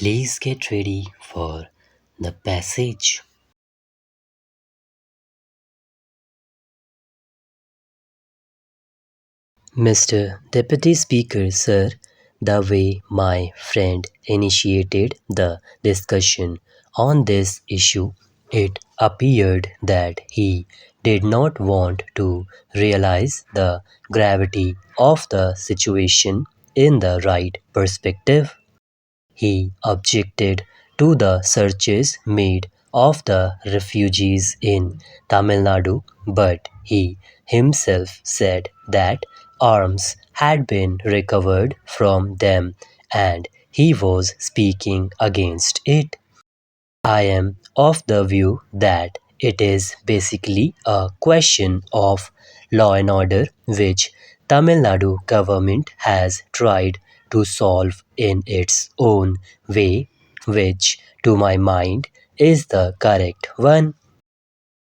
Please get ready for the passage. Mr. Deputy Speaker, sir, the way my friend initiated the discussion on this issue, it appeared that he did not want to realize the gravity of the situation in the right perspective. He objected to the searches made of the refugees in Tamil Nadu, but he himself said that arms had been recovered from them and he was speaking against it. I am of the view that it is basically a question of law and order which Tamil Nadu government has tried to solve in its own way, which to my mind is the correct one.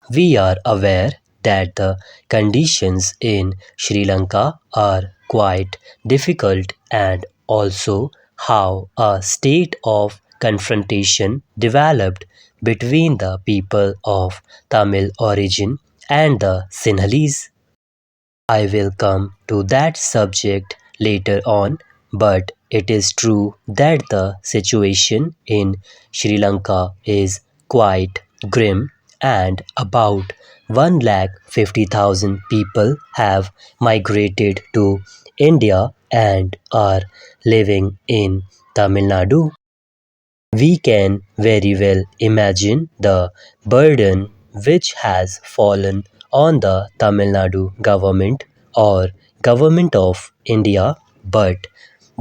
We are aware that the conditions in Sri Lanka are quite difficult and also how a state of confrontation developed between the people of Tamil origin and the Sinhalese. I will come to that subject later on, but it is true that the situation in Sri Lanka is quite grim and about 150,000 people have migrated to India and are living in Tamil Nadu. We can very well imagine the burden which has fallen on the Tamil Nadu government or government of India, but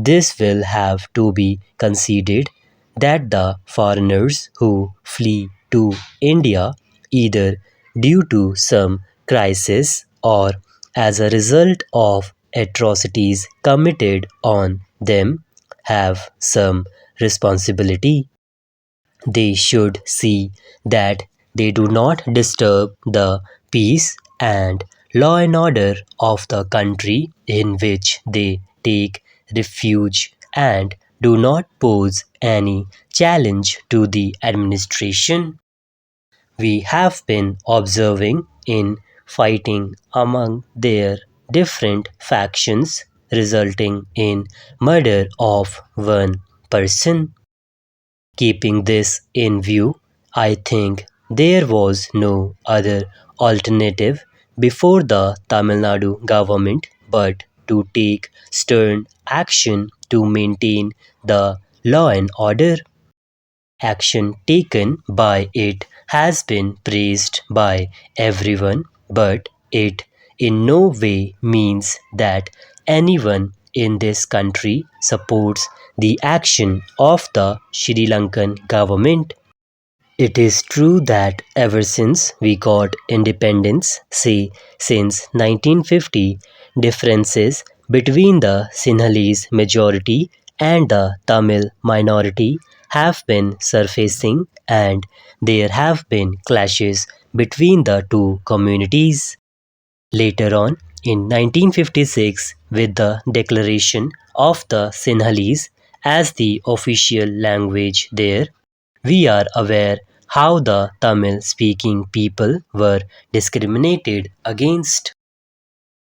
this will have to be conceded that the foreigners who flee to India either due to some crisis or as a result of atrocities committed on them have some responsibility. They should see that they do not disturb the peace and law and order of the country in which they take refuge and do not pose any challenge to the administration. We have been observing in fighting among their different factions resulting in murder of one person. Keeping this in view, I think there was no other alternative before the Tamil Nadu government but to take stern action to maintain the law and order. Action taken by it has been praised by everyone, but it in no way means that anyone in this country supports the action of the Sri Lankan government. It is true that ever since we got independence, say since 1950, differences between the Sinhalese majority and the Tamil minority have been surfacing and there have been clashes between the two communities. Later on, in 1956, with the declaration of the Sinhalese as the official language there, we are aware how the Tamil speaking people were discriminated against.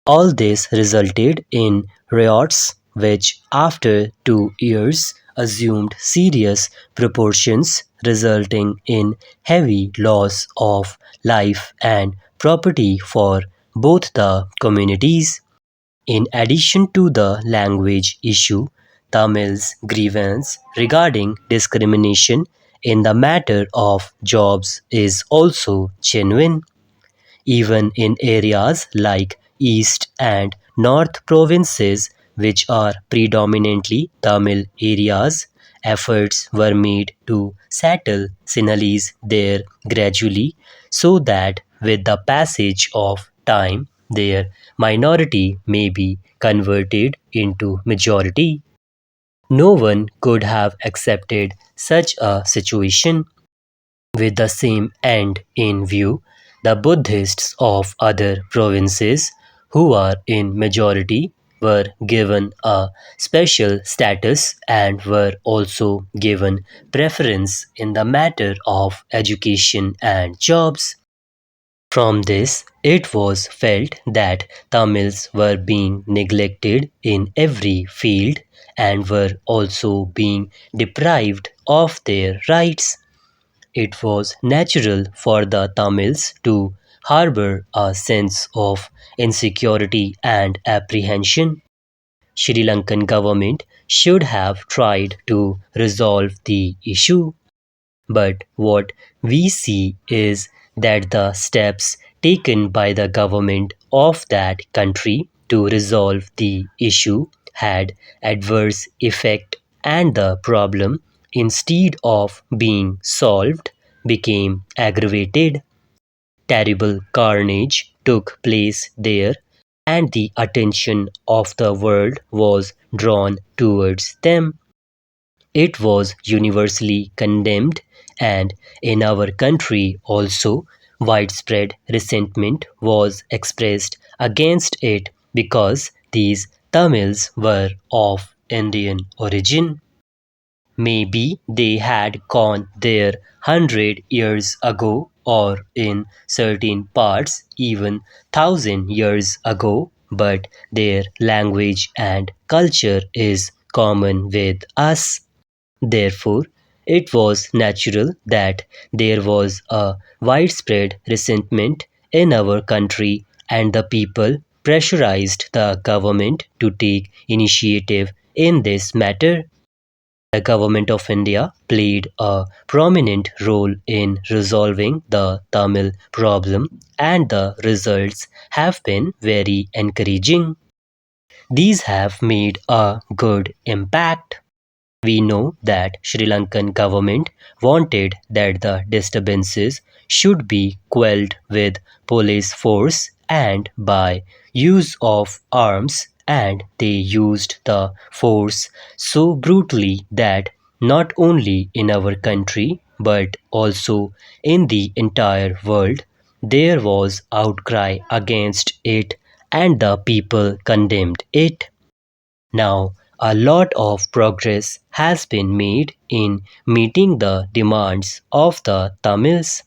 All this resulted in riots which after 2 years assumed serious proportions resulting in heavy loss of life and property for both the communities. In addition to the language issue, Tamil's grievance regarding discrimination in the matter of jobs is also genuine. Even in areas like East and North provinces, which are predominantly Tamil areas, efforts were made to settle Sinhalese there gradually so that with the passage of time their minority may be converted into majority. No one could have accepted such a situation. With the same end in view, the Buddhists of other provinces who are in majority were given a special status and were also given preference in the matter of education and jobs. From this, it was felt that Tamils were being neglected in every field and were also being deprived of their rights. It was natural for the Tamils to harbor a sense of insecurity and apprehension. Sri Lankan government should have tried to resolve the issue, but what we see is that the steps taken by the government of that country to resolve the issue had adverse effect and the problem, instead of being solved, became aggravated. Terrible carnage took place there, and the attention of the world was drawn towards them. It was universally condemned, and in our country also widespread resentment was expressed against it because these Tamils were of Indian origin. Maybe they had gone there 100 years ago, or in certain parts even 1,000 years ago, but their language and culture is common with us. Therefore, it was natural that there was a widespread resentment in our country, and the people pressurized the government to take initiative in this matter. The government of India played a prominent role in resolving the Tamil problem, and the results have been very encouraging. These have made a good impact. We know that Sri Lankan government wanted that the disturbances should be quelled with police force and by use of arms, and they used the force so brutally that not only in our country but also in the entire world there was outcry against it, and the people condemned it. Now, a lot of progress has been made in meeting the demands of the Tamils.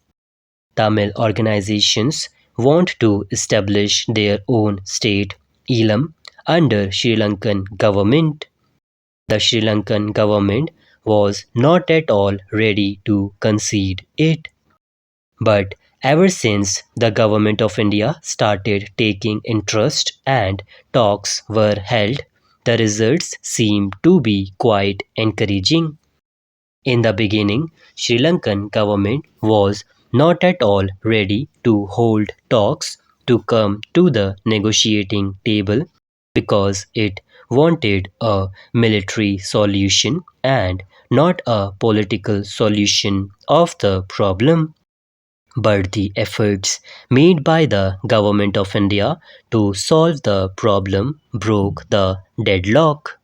Tamil organizations want to establish their own state, Elam, under Sri Lankan government. The Sri Lankan government was not at all ready to concede it. But ever since the government of India started taking interest and talks were held, the results seem to be quite encouraging. In the beginning, Sri Lankan government was not at all ready to hold talks to come to the negotiating table because it wanted a military solution and not a political solution of the problem. But the efforts made by the Government of India to solve the problem broke the deadlock.